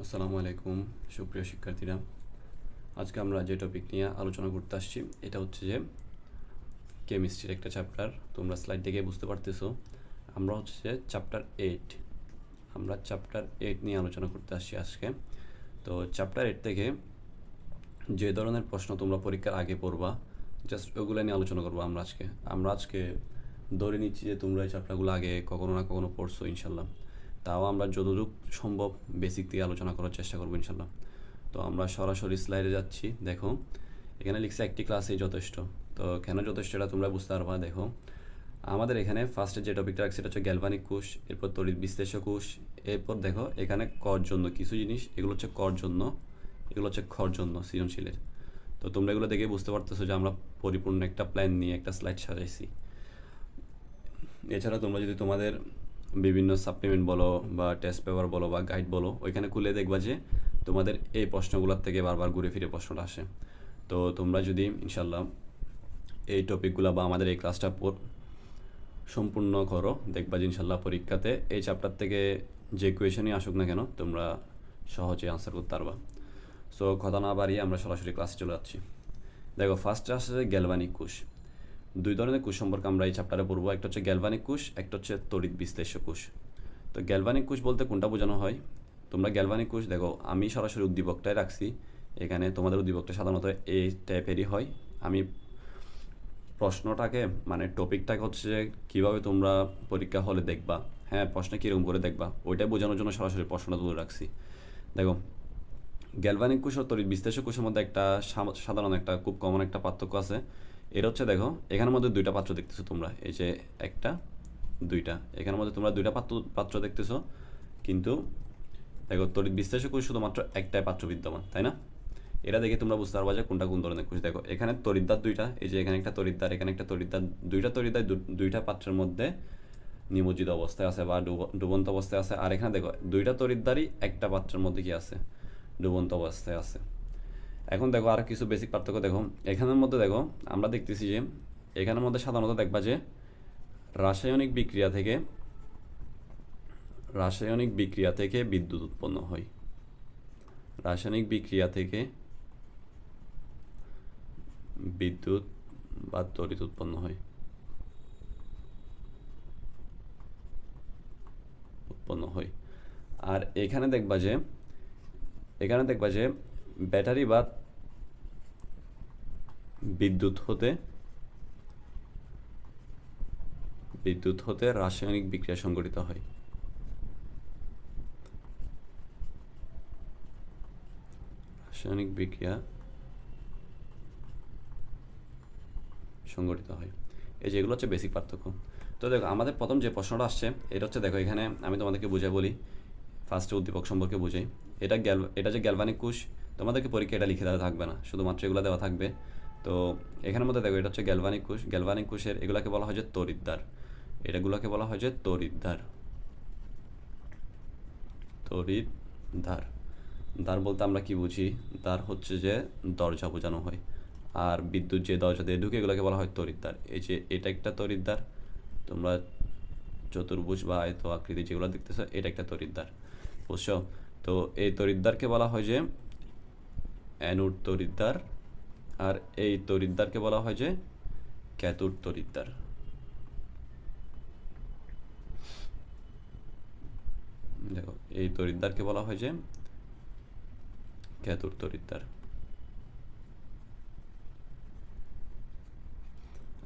আসসালামু আলাইকুম সুপ্রিয় শিক্ষার্থীরা। আজকে আমরা যে টপিক নিয়ে আলোচনা করতে আসছি এটা হচ্ছে যে কেমিস্ট্রির একটা চ্যাপ্টার। তোমরা স্লাইড দেখে বুঝতে পারতেছো আমরা হচ্ছে যে চ্যাপ্টার 8 নিয়ে আলোচনা করতে আসছি আজকে। তো চ্যাপ্টার 8 থেকে যে ধরনের প্রশ্ন তোমরা পরীক্ষার আগে পড়বা জাস্ট ওগুলো নিয়ে আলোচনা করবো আমরা আজকে ধরে নিচ্ছি যে তোমরা এই চ্যাপ্টারগুলো আগে কখনো না কখনো পড়ছো ইনশাল্লাহ। তাও আমরা যতটুকু সম্ভব বেসিক দিয়ে আলোচনা করার চেষ্টা করবো ইনশাল্লাহ। তো আমরা সরাসরি স্লাইডে যাচ্ছি। দেখো এখানে লিখছে একটি ক্লাসেই যথেষ্ট। তো কেন যথেষ্ট এটা তোমরা বুঝতে পারবা। দেখো আমাদের এখানে ফার্স্টে যে টপিকটা রাখছে সেটা হচ্ছে গ্যালভানিক কোষ, এরপর তড়িৎ বিশ্লেষক কোষ, এরপর দেখো এখানে কর জন্য কিছু জিনিস, এগুলো হচ্ছে কর জন্য, এগুলো হচ্ছে খর জন্য সৃজনশীলের। তো তোমরা এগুলো দেখে বুঝতে পারতেছো যে আমরা পরিপূর্ণ একটা প্ল্যান নিয়ে একটা স্লাইড সাজাইছি। এছাড়া তোমরা যদি তোমাদের বিভিন্ন সাপ্লিমেন্ট বলো বা টেস্ট পেপার বলো বা গাইড বলো ওইখানে খুলে দেখবা যে তোমাদের এই প্রশ্নগুলোর থেকে বারবার ঘুরে ফিরে প্রশ্নটা আসে। তো তোমরা যদি ইনশাল্লাহ এই টপিকগুলো বা আমাদের এই ক্লাসটা সম্পূর্ণ করো দেখবা যে ইনশাল্লাহ পরীক্ষাতে এই চ্যাপ্টার থেকে যে কোয়েশনই আসুক না কেন তোমরা সহজে আনসার করতে পারবা। সো কথা না বাড়িয়ে আমরা সরাসরি ক্লাসে চলে যাচ্ছি। দেখো ফার্স্টে আসছে গ্যালভানিক কোষ। দুই ধরনের কোষ সম্পর্কে আমরা এই চ্যাপ্টারে পড়বো, একটা হচ্ছে গ্যালভানিক কোষ, একটা হচ্ছে তড়িৎ বিশ্লেষ্য কোষ। তো গ্যালভানিক কোষ বলতে কোনটা বোঝানো হয়? তোমরা গ্যালভানিক কোষ দেখো আমি সরাসরি উদ্দীপকটাই রাখছি। এখানে তোমাদের উদ্দীপকটা সাধারণত এই টাইপেরই হয়। আমি প্রশ্নটাকে মানে টপিকটাকে হচ্ছে যে কীভাবে তোমরা পরীক্ষা হলে দেখবা, হ্যাঁ প্রশ্নে কীরকম করে দেখবা ওইটাই বোঝানোর জন্য সরাসরি প্রশ্নটা তুলে রাখছি। দেখো গ্যালভানিক কোষ ও তড়িৎ বিশ্লেষক কোষের মধ্যে একটা সাধারণ একটা খুব কমন একটা পার্থক্য আছে। এটা হচ্ছে দেখো এখানের মধ্যে দুইটা পাত্র দেখতেছো তোমরা, এই যে একটা দুইটা, এখানের মধ্যে তোমরা দুইটা পাত্র দেখতেছো। কিন্তু দেখো তড়িৎ বিশ্লেষক কোষ শুধুমাত্র একটাই পাত্র বিদ্যমান, তাই না? এটা দেখে তোমরা বুঝতে পারবা যে কোনটা কোন ধরনের কোষ। দেখো এখানে তড়িৎদ্বার দুইটা, এই যে এখানে একটা তড়িৎদ্বার, এখানে একটা তড়িৎদ্বার, দুইটা তড়িৎদ্বার দুইটা পাত্রের মধ্যে নিমজ্জিত অবস্থায় আছে বা ডুবন্ত অবস্থায় আছে। আর এখানে দেখো দুইটা তড়িৎদ্বারই একটা পাত্রের মধ্যে কি আছে, ডুবন্ত অবস্থায় আছে। এখন দেখো আর কিছু বেসিক পার্থক্য দেখো এখানের মধ্যে। দেখো আমরা দেখতেছি যে এখানের মধ্যে সাধারণত দেখবা যে রাসায়নিক বিক্রিয়া থেকে বিদ্যুৎ উৎপন্ন হয়। রাসায়নিক বিক্রিয়া থেকে বিদ্যুৎ বা তড়িৎ উৎপন্ন হয়। আর এখানে দেখবা যে ব্যাটারি বা বিদ্যুৎ হতে রাসায়নিক বিক্রিয়া সংঘটিত হয়। রাসায়নিক বিক্রিয়া সংঘটিত হয়। এই যেগুলো হচ্ছে বেসিক পার্থক্য। তো দেখো আমাদের প্রথম যে প্রশ্নটা আসছে এটা হচ্ছে, দেখো এখানে আমি তোমাদেরকে বুঝাই বলি, ফার্স্টে উদ্দীপক সম্পর্কে বুঝাই। এটা যে গ্যালভানিক কোষ, তোমাদেরকে পরীক্ষা এটা লিখে দেওয়া থাকবে না, শুধুমাত্র এগুলো দেওয়া থাকবে। তো এখানের মধ্যে দেখো এটা হচ্ছে গ্যালভানিক কোষ। গ্যালভানিক কোষের এগুলাকে বলা হয় যে তড়িৎদ্বার। এটাগুলোকে বলা হয় যে তড়িৎদ্বার। দ্বার বলতে আমরা কি বুঝি? দ্বার হচ্ছে যে দরজা বোঝানো হয়। আর বিদ্যুৎ যে দরজা দিয়ে ঢুকে এগুলোকে বলা হয় তড়িৎদ্বার। এই যে এটা একটা তড়িৎদ্বার, তোমরা চতুর্ভুজ বা আয়ত আকৃতি যেগুলো দেখতেছো এটা একটা তড়িৎদ্বার, বুঝছো? তো এই তড়িৎদ্বারকে বলা হয় যে অ্যানোড তড়িৎদ্বার, আর এই তড়িৎদ্বারকে বলা হয় যে ক্যাথোড তড়িৎদ্বার। দেখো এই তড়িৎদ্বারকে বলা হয় যে ক্যাথোড তড়িৎদ্বার।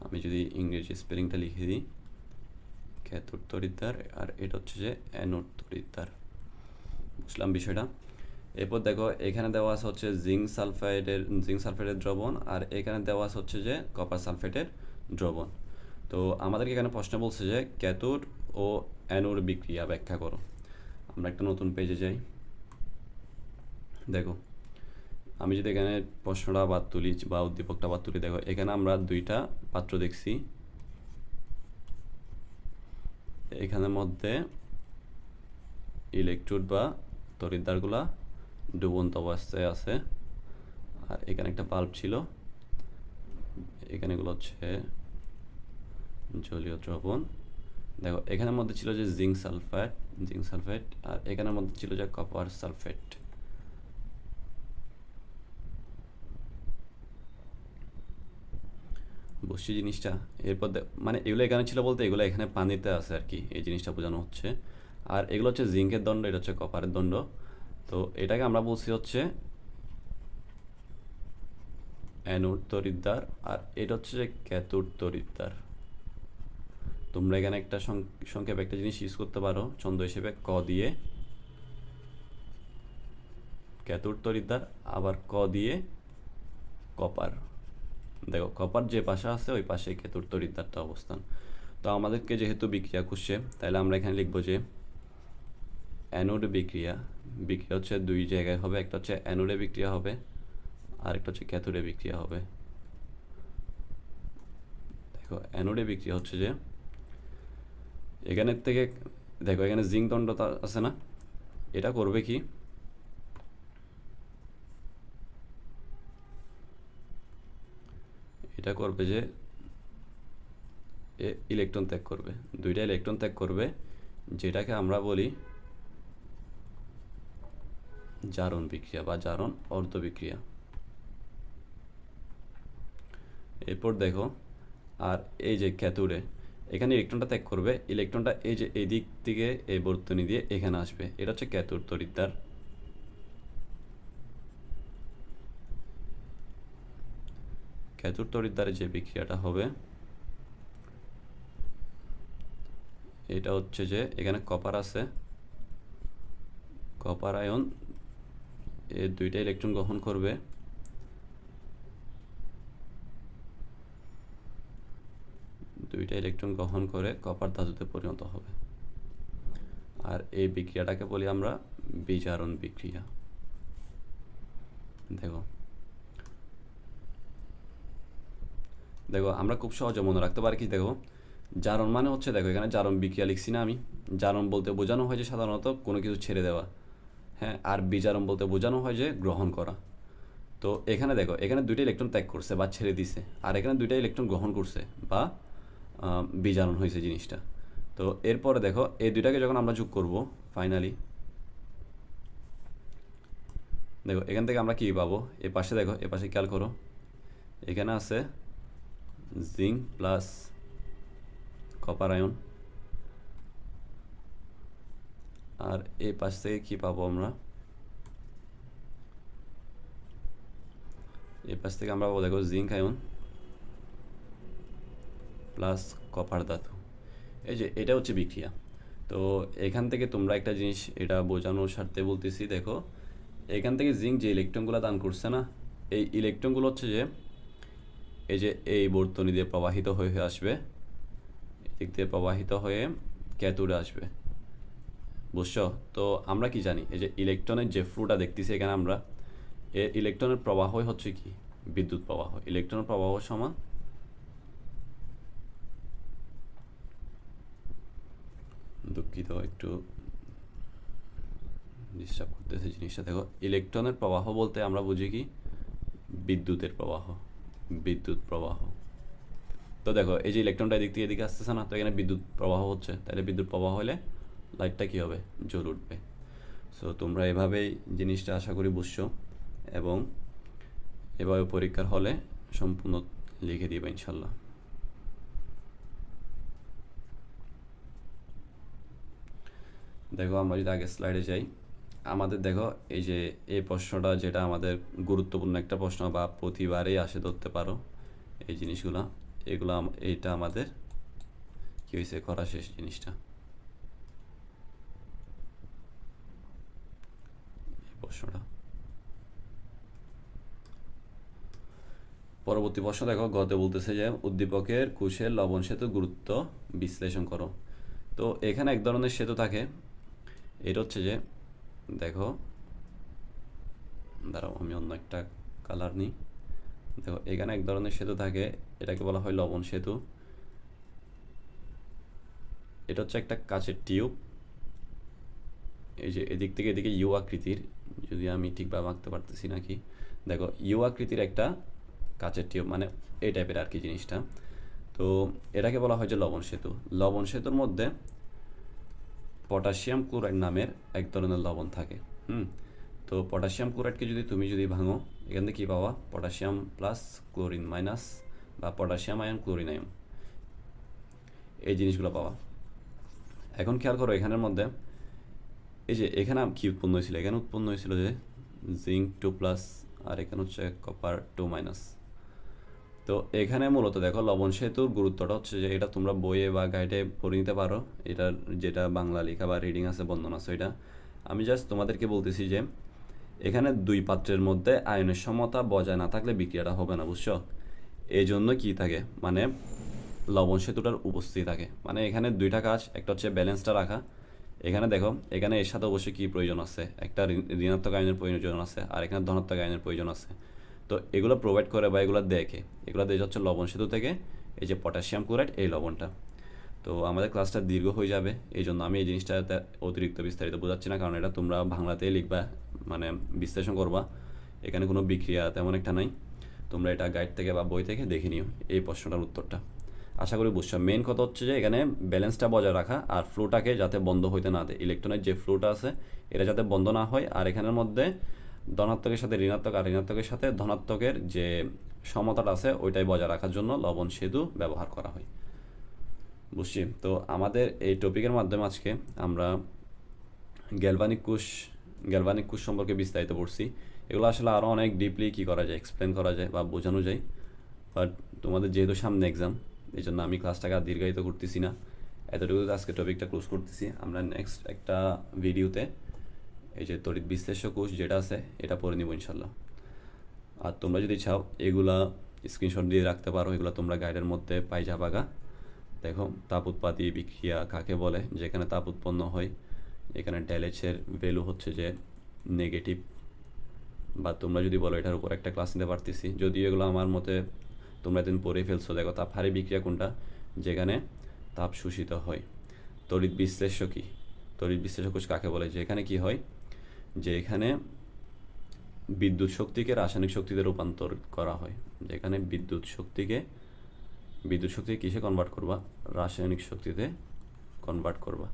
আমি যদি ইংরেজি স্পেলিংটা লিখে দিই, ক্যাথোড তড়িৎদ্বার, আর এটা হচ্ছে যে অ্যানোড তড়িৎদ্বার। বুঝলাম বিষয়টা? এরপর দেখো এখানে দেওয়া আছে হচ্ছে জিঙ্ক সালফেটের দ্রবণ, আর এখানে দেওয়া আছে হচ্ছে যে কপার সালফেটের দ্রবণ। তো আমাদেরকে এখানে প্রশ্ন বলছে যে ক্যাথোড ও অ্যানোড বিক্রিয়া ব্যাখ্যা করো। আমরা একটা নতুন পেজে যাই। দেখো আমি যদি এখানে প্রশ্নটা বাদ তুলি বা উদ্দীপকটা বাদ তুলি, দেখো এখানে আমরা দুইটা পাত্র দেখছি। এখানের মধ্যে ইলেকট্রোড বা তড়িৎদ্বারগুলা ডুবন্ত অবস্থায় আছে, আর এখানে একটা বাল্ব ছিল, এখানে এগুলো হচ্ছে জলীয় দ্রবণ। দেখো এখানের মধ্যে ছিল যে জিঙ্ক সালফেট, আর এখানের মধ্যে ছিল যে কপার সালফেট। বুঝছি জিনিসটা। এরপর মানে এগুলো এখানে ছিল বলতে এগুলো এখানে পানিতে আছে আর কি, এই জিনিসটা বোঝানো হচ্ছে। আর এগুলো হচ্ছে জিঙ্কের দণ্ড, এটা হচ্ছে কপারের দণ্ড। তো এটাকে আমরা বলছি হচ্ছে অ্যানোড তড়িৎদ্বার, আর এটা হচ্ছে যে ক্যাথোড তড়িৎদ্বার। তোমরা এখানে একটা সংক্ষেপে একটা জিনিস ইউজ করতে পারো ছন্দ হিসেবে, ক দিয়ে ক্যাথোড তড়িৎদ্বার, আবার ক দিয়ে কপার। দেখো কপার যে পাশে আছে ওই পাশে ক্যাথোড তড়িৎদ্বারটা অবস্থান। তো আমাদেরকে যেহেতু বিক্রিয়া খুঁজছে, তাহলে আমরা এখানে লিখবো যে অ্যানোড বিক্রিয়া। বিক্রিয়া হচ্ছে দুই জায়গায় হবে, একটা হচ্ছে অ্যানোডে বিক্রিয়া হবে আর একটা হচ্ছে ক্যাথোডে বিক্রিয়া হবে। দেখো অ্যানোডে বিক্রিয়া হচ্ছে যে এখানের থেকে, দেখো এখানে জিঙ্ক দণ্ডতা আছে না, এটা করবে কি, এটা করবে যে ইলেকট্রন ত্যাগ করবে, দুইটা ইলেকট্রন ত্যাগ করবে, যেটাকে আমরা বলি জারণ বিক্রিয়া বা জারণ অর্ধ বিক্রিয়া। এরপর দেখো আর এই যে ক্যাথোডে, এখানে ইলেকট্রনটা ত্যাগ করবে, ইলেকট্রনটা এই যে এই দিক থেকে এই বর্তনী দিয়ে এখানে আসবে, এটা হচ্ছে ক্যাথোড তড়িৎদ্বার। ক্যাথোড তড়িৎদ্বারে যে বিক্রিয়াটা হবে এটা হচ্ছে যে এখানে কপার আছে, কপার আয়ন এই দুইটা ইলেকট্রন গ্রহণ করবে, দুইটা ইলেকট্রন গ্রহণ করে কপার ধাতুতে পরিণত হবে। আর এই বিক্রিয়াটাকে বলি আমরা বিজারণ বিক্রিয়া। দেখো দেখো আমরা খুব সহজে মনে রাখতে পারি কি, দেখো জারণ মানে হচ্ছে, দেখো এখানে জারণ বিক্রিয়া লিখছি না আমি, জারণ বলতে বোঝানো হয় যে সাধারণত কোনো কিছু ছেড়ে দেওয়া, হ্যাঁ, আর বিজারণ বলতে বোঝানো হয় যে গ্রহণ করা। তো এখানে দেখো এখানে দুইটা ইলেকট্রন ত্যাগ করছে বা ছেড়ে দিছে, আর এখানে দুইটা ইলেকট্রন গ্রহণ করছে বা বিজারণ হয়েছে জিনিসটা। তো এরপরে দেখো এই দুইটাকে যখন আমরা যোগ করব ফাইনালি, দেখো এখান থেকে আমরা কী পাবো, এ পাশে দেখো এ পাশে খেয়াল করো, এখানে আছে জিঙ্ক প্লাস কপার আয়ন, আর এই পাশ থেকে কী পাবো আমরা, এই পাশ থেকে আমরা পাবো দেখো জিঙ্ক আয়ন প্লাস কপার ধাতু। এই যে এটা হচ্ছে বিক্রিয়া। তো এখান থেকে তোমরা একটা জিনিস এটা বোঝানোর স্বার্থে বলতেছি, দেখো এখান থেকে জিঙ্ক যে ইলেকট্রনগুলো দান করছে না, এই ইলেকট্রনগুলো হচ্ছে যে এই যে এই বর্তনী দিয়ে প্রবাহিত হয়ে আসবে, এদিক দিয়ে প্রবাহিত হয়ে ক্যাথোডে আসবে, বুঝছো? তো আমরা কি জানি, এই যে ইলেকট্রনের যে ফ্লোটা দেখতেছি এখানে আমরা, এই ইলেকট্রনের প্রবাহই হচ্ছে কি বিদ্যুৎ প্রবাহ। ইলেকট্রনের প্রবাহ সমান, দুঃখিত একটু ডিস্টার্ব করতেছে জিনিসটা। দেখো ইলেকট্রনের প্রবাহ বলতে আমরা বুঝি কি বিদ্যুতের প্রবাহ, বিদ্যুৎ প্রবাহ। তো দেখো এই যে ইলেকট্রনটা এদিক থেকে এদিকে আসতেছে না, তো এখানে বিদ্যুৎ প্রবাহ হচ্ছে, তাহলে বিদ্যুৎ প্রবাহ হলে লাইটটা কী হবে, জ্বলে উঠবে। সো তোমরা এভাবেই জিনিসটা আশা করি বুঝছো, এবং এভাবে পরীক্ষার হলে সম্পূর্ণ লিখে দিবে ইনশাল্লাহ। দেখো আমরা যদি আগের স্লাইডে যাই, আমাদের দেখো এই যে এই প্রশ্নটা যেটা আমাদের গুরুত্বপূর্ণ একটা প্রশ্ন বা প্রতিবারেই আসে ধরতে পারো এই জিনিসগুলো, এগুলো এইটা আমাদের কী হয়েছে করা শেষ জিনিসটা, এই প্রশ্নটা। পরবর্তী প্রশ্ন দেখো গতে বলতেছে যে উদ্দীপকের কোষের লবণ সেতুর গুরুত্ব বিশ্লেষণ করো। তো এখানে এক ধরনের সেতু থাকে, এটা হচ্ছে যে দেখো, দাঁড়াও আমি অন্য একটা কালার নিই। দেখো এখানে এক ধরনের সেতু থাকে, এটাকে বলা হয় লবণ সেতু। এটা হচ্ছে একটা কাচের টিউব, এই যে এদিক থেকে এদিকে ইউ আকৃতির, যদি আমি ঠিকভাবে আঁকতে পারতেছি নাকি, দেখো ইউ আকৃতির একটা কাচের টিউব, মানে এই টাইপের আর কি জিনিসটা। তো এটাকে বলা হয় যে লবণ সেতু। লবণ সেতুর মধ্যে পটাশিয়াম ক্লোরাইড নামের এক ধরনের লবণ থাকে। তো পটাশিয়াম ক্লোরাইডকে যদি তুমি ভাঙো, এখান থেকে কী পাওয়া, পটাশিয়াম প্লাস ক্লোরিন মাইনাস বা পটাশিয়াম আয়ন, ক্লোরিন আয়ন, এই জিনিসগুলো পাওয়া। এখন খেয়াল করো এখানের মধ্যে এই যে এখানে কী উৎপন্ন হয়েছিল, এখানে উৎপন্ন হয়েছিল যে জিঙ্ক 2+, আর এখানে হচ্ছে কপার 2-। তো এখানে মূলত দেখো লবণ সেতুর গুরুত্বটা হচ্ছে যে এটা তোমরা বইয়ে বা গাইডে পড়ে নিতে পারো, এটার যেটা বাংলা লেখা বা রিডিং আছে, বন্ধন আছে, এটা আমি জাস্ট তোমাদেরকে বলতেছি যে এখানে দুই পাত্রের মধ্যে আয়নের সমতা বজায় না থাকলে বিক্রিয়াটা হবে না, বুঝছো? এই জন্য কী থাকে, মানে লবণ সেতুটার উপস্থিতি থাকে। মানে এখানে দুইটা কাজ, একটা হচ্ছে ব্যালেন্সটা রাখা। এখানে দেখো এখানে এর সাথে অবশ্যই কী প্রয়োজন আছে, একটা ঋণাত্মক আয়নের প্রয়োজন আছে, আর এখানে ধনাত্মক আয়নের প্রয়োজন আছে। তো এগুলো প্রোভাইড করে বা এগুলো দেখে, এগুলো দিয়ে হচ্ছে লবণ সেতু থেকে এই যে পটাশিয়াম ক্লোরাইড, এই লবণটা। তো আমাদের ক্লাসটা দীর্ঘ হয়ে যাবে, এই জন্য আমি এই জিনিসটাতে অতিরিক্ত বিস্তারিত বোঝাচ্ছি না, কারণ এটা তোমরা বাংলাতেই লিখবা, মানে বিশ্লেষণ করবা। এখানে কোনো বিক্রিয়া তেমন একটা নাই, তোমরা এটা গাইড থেকে বা বই থেকে দেখে নিও এই প্রশ্নটার উত্তরটা। আশা করি বুঝছো। মেন কথা হচ্ছে যে এখানে ব্যালেন্সটা বজায় রাখা, আর ফ্লোটাকে যাতে বন্ধ হইতে না দেয়, ইলেকট্রনের যে ফ্লোটা আছে এটা যাতে বন্ধ না হয়, আর এখানের মধ্যে ধনাত্মকের সাথে ঋণাত্মক আর ঋণাত্মকের সাথে ধনাত্মকের যে সমতাটা আছে ওইটাই বজায় রাখার জন্য লবণ সেতু ব্যবহার করা হয়, বুঝছি? তো আমাদের এই টপিকের মাধ্যমে আজকে আমরা গ্যালভানিক কোষ সম্পর্কে বিস্তারিত পড়ছি। এগুলো আসলে আরও অনেক ডিপলি কী করা যায়, এক্সপ্লেন করা যায় বা বোঝানো যায়, বাট তোমাদের যেহেতু সামনে এক্সাম, এই জন্য আমি ক্লাসটাকে আর দীর্ঘায়িত করতেছি না, এতটুকু আজকে টপিকটা ক্লোজ করতেছি। আমরা নেক্সট একটা ভিডিওতে এই যে তড়িৎ বিশ্লেষ্য কোষ যেটা আছে এটা পড়ে নিব ইনশাল্লাহ। আর তোমরা যদি চাও এগুলা স্ক্রিনশট দিয়ে রাখতে পারো, এগুলো তোমরা গাইডের মধ্যে পাই যাবাগা। দেখো তাপ উৎপাদী বিক্রিয়া কাকে বলে, যেখানে তাপ উৎপন্ন হয়, এখানে ডেলএচের ভ্যালু হচ্ছে যে নেগেটিভ, বা তোমরা যদি বলো এটার উপর একটা ক্লাস নিতে পারতেছি, যদিও এগুলো আমার মতে তোমরা এদিন পড়ে ফেলছো। দেখো তাপ হারি বিক্রিয়া কোনটা, যেখানে তাপ শোষিত হয়। তড়িৎ বিশ্লেষ্য কী, তড়িৎ বিশ্লেষ্য কোষ কাকে বলে, যেখানে কি হয়, যে এখানে বিদ্যুৎ শক্তিকে রাসায়নিক শক্তিতে রূপান্তর করা হয়, যেখানে বিদ্যুৎ শক্তিকে কিসে কনভার্ট করবা, রাসায়নিক শক্তিতে কনভার্ট করবা।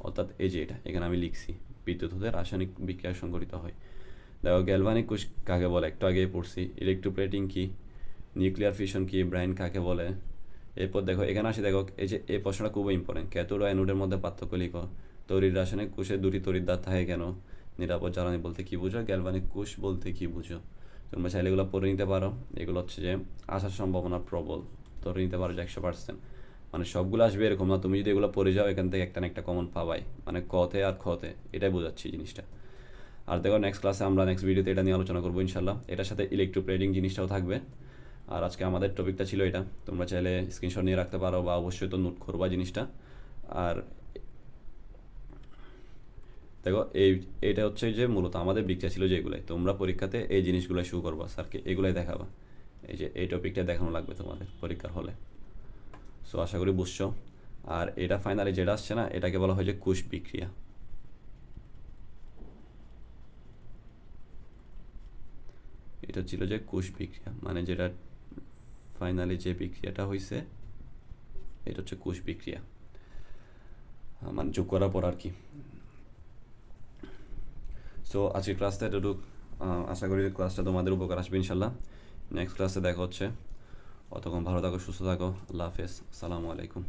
অর্থাৎ এই যে এটা এখানে আমি লিখছি, বিদ্যুৎ হতে রাসায়নিক বিক্রিয়া সংঘটিত হয়। দেখো গ্যালভানিক কোষ কাকে বলে একটু আগে পড়ছি, ইলেকট্রোপ্লেটিং কি, নিউক্লিয়ার ফিশন কি, ব্রাইন কাকে বলে। এরপর দেখো এখানে আসি, দেখো এই যে এই প্রশ্নটা খুবই ইম্পর্টেন্ট, ক্যাথোড ও অ্যানোডের মধ্যে পার্থক্য লিখো। তড়িৎ রাসায়নিক কোষে দুটি তড়িৎদ্বার থাকে কেন, নিরাপদ জ্বালানি বলতে কী বুঝো, গ্যালভানিক কোষ বলতে কী বুঝো। তোমরা চাইলে এগুলো পড়ে নিতে পারো। এগুলো হচ্ছে যে আসার সম্ভাবনা প্রবল, ধরে নিতে পারো যে 100%। মানে সবগুলো আসবে এরকম না, তুমি যদি এগুলো পড়ে যাও এখান থেকে একটা না একটা কমন পাবাই, মানে কতে আর খতে, এটাই বোঝাচ্ছি জিনিসটা। আর দেখো নেক্সট ক্লাসে আমরা নেক্সট ভিডিওতে এটা নিয়ে আলোচনা করবো ইনশাল্লাহ, এটার সাথে ইলেকট্রোপ্লেটিং জিনিসটাও থাকবে। আর আজকে আমাদের টপিকটা ছিল এটা, তোমরা চাইলে স্ক্রিনশট নিয়ে রাখতে পারো বা অবশ্যই তো নোট করবা জিনিসটা। আর দেখো এইটা হচ্ছে যে মূলত আমাদের বিক্রিয়া ছিল যেগুলোই, তোমরা পরীক্ষাতে এই জিনিসগুলো শো করবা, স্যারকে এগুলাই দেখাবা, এই যে এই টপিকটা দেখানো লাগবে তোমাদের পরীক্ষার হলে। সো আশা করি বুঝছো। আর এটা ফাইনালি যেটা আসছে না, এটাকে বলা হয় যে কোষ বিক্রিয়া। এটা ছিল যে কোষ বিক্রিয়া, মানে যেটা ফাইনালি যে বিক্রিয়াটা হয়েছে এটা হচ্ছে কোষ বিক্রিয়া, মানে যোগ করার পর আর কি। সো আজকের ক্লাসটা এতটুকু, আশা করি ক্লাসটা তোমাদের উপকার আসবে ইনশাল্লাহ। নেক্সট ক্লাসে দেখা হচ্ছে, অতক্ষণ ভালো থাকো, সুস্থ থাকো, আল্লাহ হাফেজ, আসসালামু আলাইকুম।